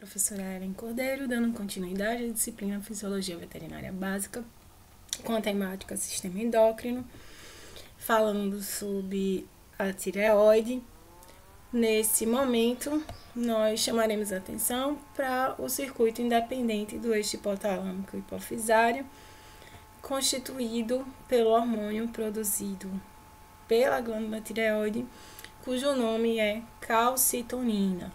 professora Ellen Cordeiro, dando continuidade à disciplina Fisiologia Veterinária Básica, com a temática Sistema Endócrino, falando sobre a tireoide. Nesse momento, nós chamaremos a atenção para o circuito independente do eixo hipotálamico hipofisário, constituído pelo hormônio produzido pela glândula tireoide, cujo nome é calcitonina.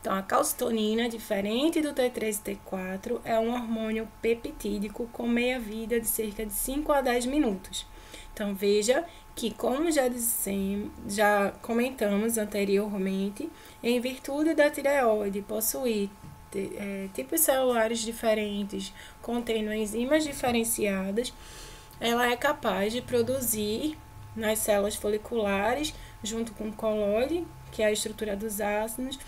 Então, a calcitonina, diferente do T3 e T4, é um hormônio peptídico com meia-vida de cerca de 5 a 10 minutos. Então, veja que, como já comentamos anteriormente, em virtude da tireoide possuir tipos celulares diferentes, contendo enzimas diferenciadas, ela é capaz de produzir nas células foliculares, junto com o colóide, que é a estrutura dos ácidos,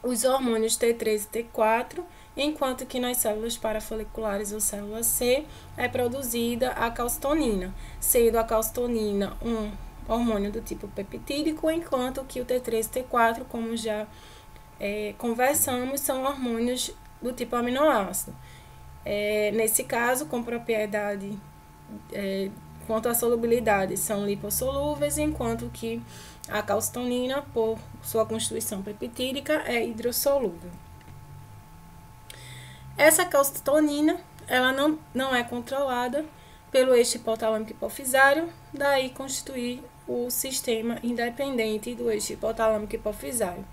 os hormônios T3 e T4, enquanto que nas células parafoliculares ou célula C é produzida a calcitonina, sendo a calcitonina um hormônio do tipo peptídico, enquanto que o T3 e T4, como já conversamos, são hormônios do tipo aminoácido. Nesse caso, com propriedade quanto à solubilidade, são lipossolúveis, enquanto que a calcitonina, por sua constituição peptídica, é hidrossolúvel. Essa calcitonina, ela não é controlada pelo eixo hipotálamico hipofisário, daí constituir o sistema independente do eixo hipotálamico hipofisário,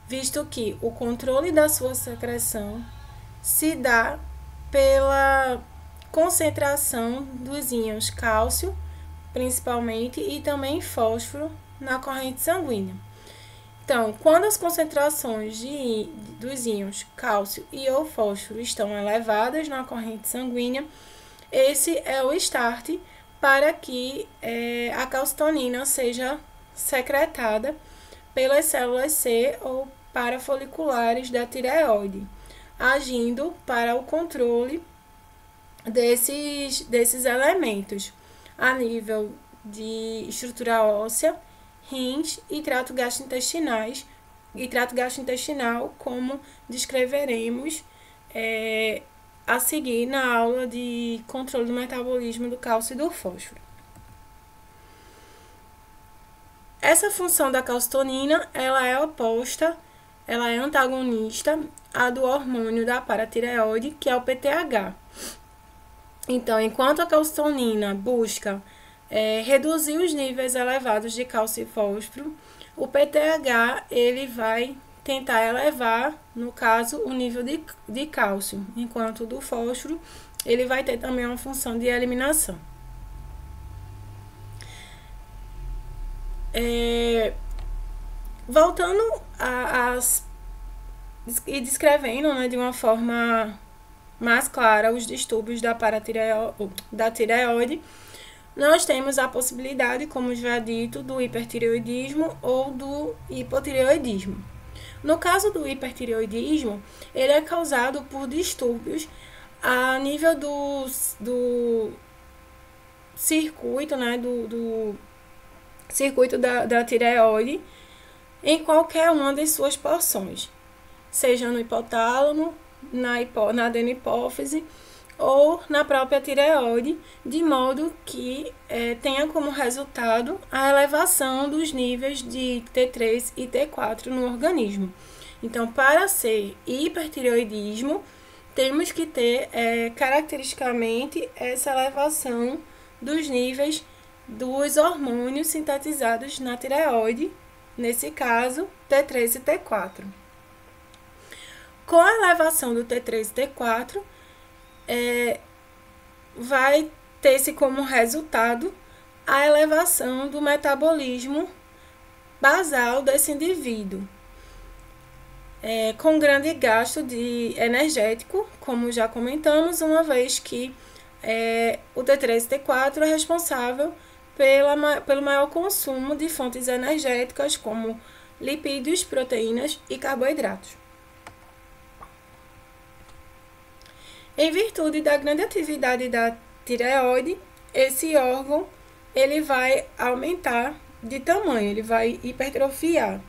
visto que o controle da sua secreção se dá pela concentração dos íons cálcio, principalmente, e também fósforo na corrente sanguínea. Então, quando as concentrações dos íons cálcio e ou fósforo estão elevadas na corrente sanguínea, esse é o start para que a calcitonina seja secretada pelas células C ou parafoliculares da tireoide, agindo para o controle desses elementos a nível de estrutura óssea, rins e trato gastrointestinal, como descreveremos a seguir na aula de controle do metabolismo do cálcio e do fósforo. Essa função da calcitonina, ela é oposta, ela é antagonista à do hormônio da paratireoide, que é o PTH. Então, enquanto a calcitonina busca reduzir os níveis elevados de cálcio e fósforo, o PTH ele vai tentar elevar, no caso, o nível de cálcio, enquanto o do fósforo ele vai ter também uma função de eliminação. Voltando e descrevendo, né, de uma forma mais clara os distúrbios da tireoide, nós temos a possibilidade, como já dito, do hipertireoidismo ou do hipotireoidismo. No caso do hipertireoidismo, ele é causado por distúrbios a nível do circuito, né, do circuito da tireoide, em qualquer uma das suas porções, seja no hipotálamo, na adenopófise ou na própria tireoide, de modo que tenha como resultado a elevação dos níveis de T3 e T4 no organismo. Então, para ser hipertireoidismo, temos que ter caracteristicamente essa elevação dos níveis dos hormônios sintetizados na tireoide, nesse caso, T3 e T4. Com a elevação do T3 e T4, vai ter-se como resultado a elevação do metabolismo basal desse indivíduo, com grande gasto energético, como já comentamos, uma vez que o T3 e T4 é responsável pelo maior consumo de fontes energéticas, como lipídios, proteínas e carboidratos. Em virtude da grande atividade da tireoide, esse órgão ele vai aumentar de tamanho, ele vai hipertrofiar.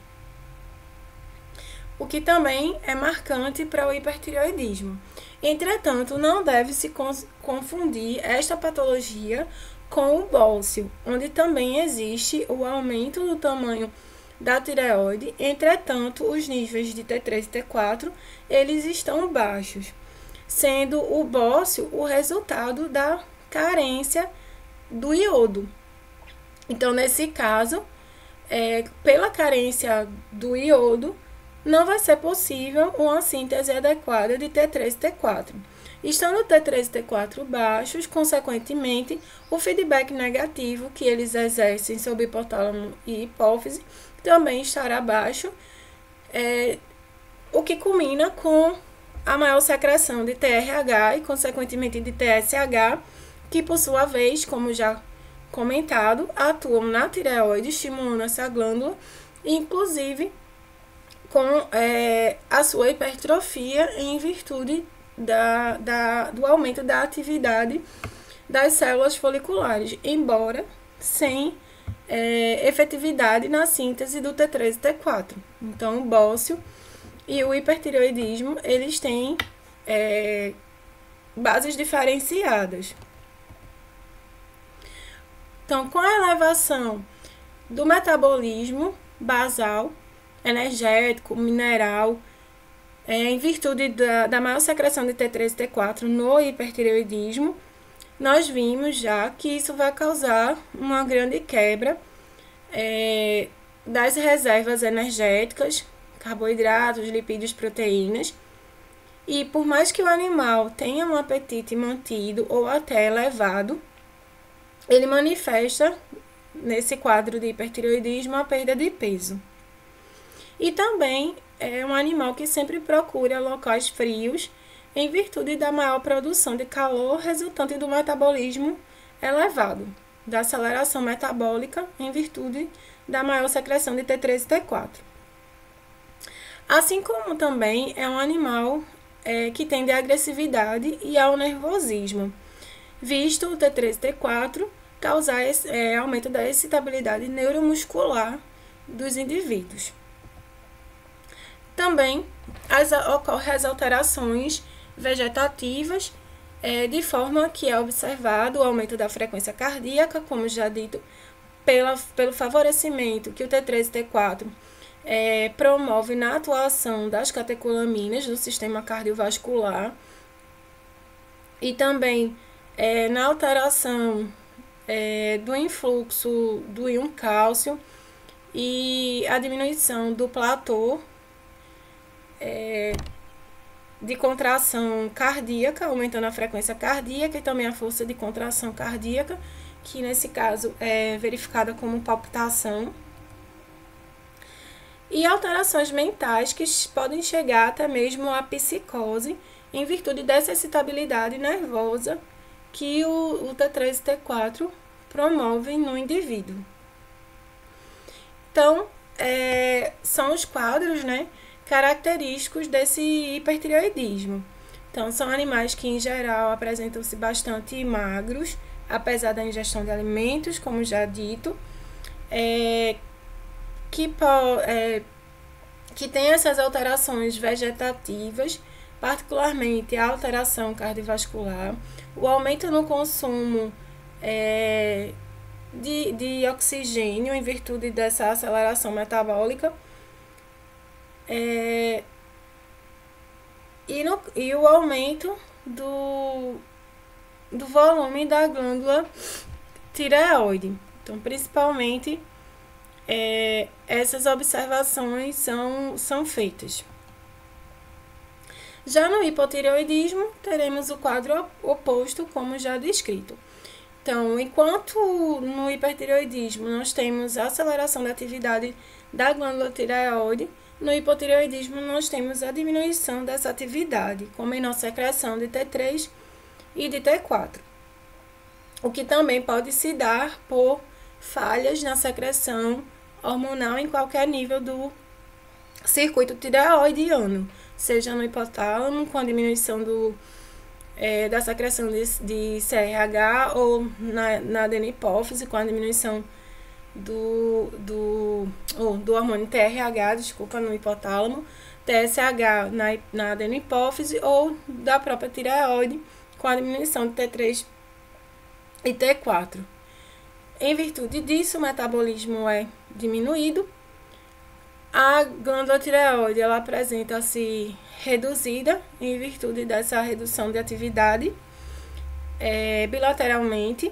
o que também é marcante para o hipertireoidismo. Entretanto, não deve se confundir esta patologia com o bócio, onde também existe o aumento do tamanho da tireoide. Entretanto, os níveis de T3 e T4 eles estão baixos, sendo o bócio o resultado da carência do iodo. Então, nesse caso, pela carência do iodo, não vai ser possível uma síntese adequada de T3 e T4. Estando T3 e T4 baixos, consequentemente, o feedback negativo que eles exercem sobre hipotálamo e hipófise também estará baixo, o que culmina com a maior secreção de TRH e, consequentemente, de TSH, que, por sua vez, como já comentado, atuam na tireoide, estimulando essa glândula, inclusive com a sua hipertrofia em virtude do aumento da atividade das células foliculares, embora sem efetividade na síntese do T3 e T4. Então, o bócio e o hipertireoidismo, eles têm bases diferenciadas. Então, com a elevação do metabolismo basal, energético, mineral, em virtude da maior secreção de T3 e T4 no hipertireoidismo, nós vimos já que isso vai causar uma grande quebra das reservas energéticas, carboidratos, lipídios, proteínas, e por mais que o animal tenha um apetite mantido ou até elevado, ele manifesta, nesse quadro de hipertireoidismo, a perda de peso. E também é um animal que sempre procura locais frios, em virtude da maior produção de calor resultante do metabolismo elevado, da aceleração metabólica, em virtude da maior secreção de T3 e T4. Assim como também é um animal que tende à agressividade e ao nervosismo, visto o T3 e T4 causar aumento da excitabilidade neuromuscular dos indivíduos. Também ocorrem as alterações vegetativas, de forma que é observado o aumento da frequência cardíaca, como já dito, pelo favorecimento que o T3 e T4 promove na atuação das catecolaminas do sistema cardiovascular, e também na alteração do influxo do íon cálcio e a diminuição do platô de contração cardíaca, aumentando a frequência cardíaca e também a força de contração cardíaca, que nesse caso é verificada como palpitação. E alterações mentais que podem chegar até mesmo à psicose, em virtude dessa excitabilidade nervosa que o T3 e T4 promovem no indivíduo. Então, são os quadros, característicos desse hipertireoidismo. Então, são animais que, em geral, apresentam-se bastante magros, apesar da ingestão de alimentos, como já dito, que tem essas alterações vegetativas, particularmente a alteração cardiovascular, o aumento no consumo de oxigênio em virtude dessa aceleração metabólica, e o aumento do volume da glândula tireoide. Então, principalmente, essas observações são feitas. Já no hipotireoidismo, teremos o quadro oposto, como já descrito. Então, enquanto no hipertireoidismo nós temos a aceleração da atividade da glândula tireoide, no hipotireoidismo nós temos a diminuição dessa atividade, com menor secreção de T3 e de T4, o que também pode se dar por falhas na secreção hormonal em qualquer nível do circuito tireoidiano, seja no hipotálamo, com a diminuição da secreção de CRH, ou na adenopófise, com a diminuição do hormônio TRH, no hipotálamo, TSH na adenohipófise ou da própria tireoide, com a diminuição de T3 e T4. Em virtude disso, o metabolismo é diminuído. A glândula tireoide ela apresenta-se reduzida em virtude dessa redução de atividade bilateralmente.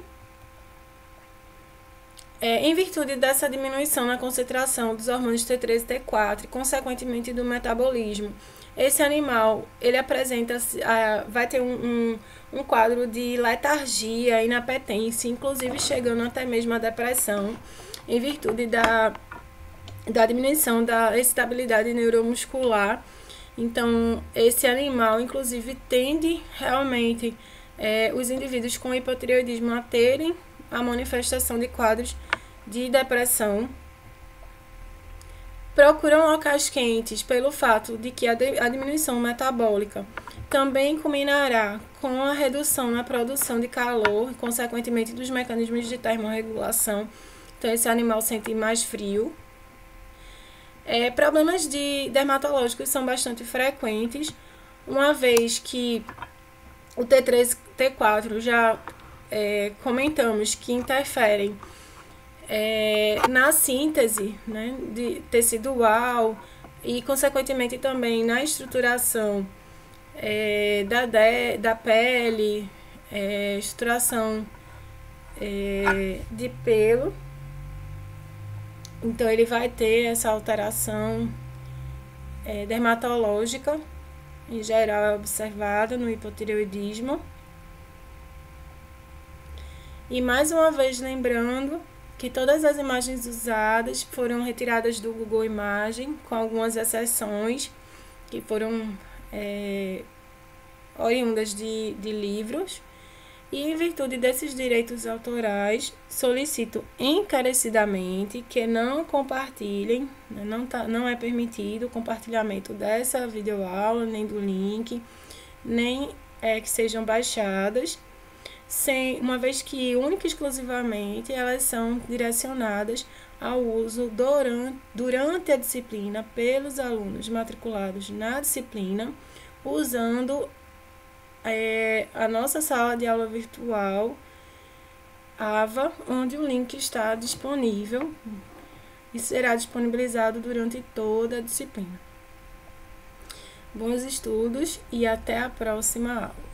Em virtude dessa diminuição na concentração dos hormônios T3 e T4 e, consequentemente, do metabolismo, esse animal ele vai ter um quadro de letargia, inapetência, inclusive chegando até mesmo à depressão, em virtude da diminuição da excitabilidade neuromuscular. Então, esse animal, inclusive, tende realmente os indivíduos com hipotireoidismo a terem a manifestação de quadros de depressão. Procuram locais quentes pelo fato de que a diminuição metabólica também culminará com a redução na produção de calor e, consequentemente, dos mecanismos de termorregulação. Então, esse animal sente mais frio. Problemas dermatológicos são bastante frequentes, uma vez que o T3 e T4 já comentamos que interferem na síntese, né, de tecidual e, consequentemente, também na estruturação da pele, estruturação de pelo. Então, ele vai ter essa alteração dermatológica, em geral, é observada no hipotireoidismo. E, mais uma vez, lembrando que todas as imagens usadas foram retiradas do Google Imagem, com algumas exceções que foram oriundas de livros. E, em virtude desses direitos autorais, solicito encarecidamente que não compartilhem, né, não é permitido o compartilhamento dessa videoaula, nem do link, nem que sejam baixadas, uma vez que, única e exclusivamente, elas são direcionadas ao uso durante a disciplina pelos alunos matriculados na disciplina, usando a nossa sala de aula virtual AVA, onde o link está disponível e será disponibilizado durante toda a disciplina. Bons estudos e até a próxima aula.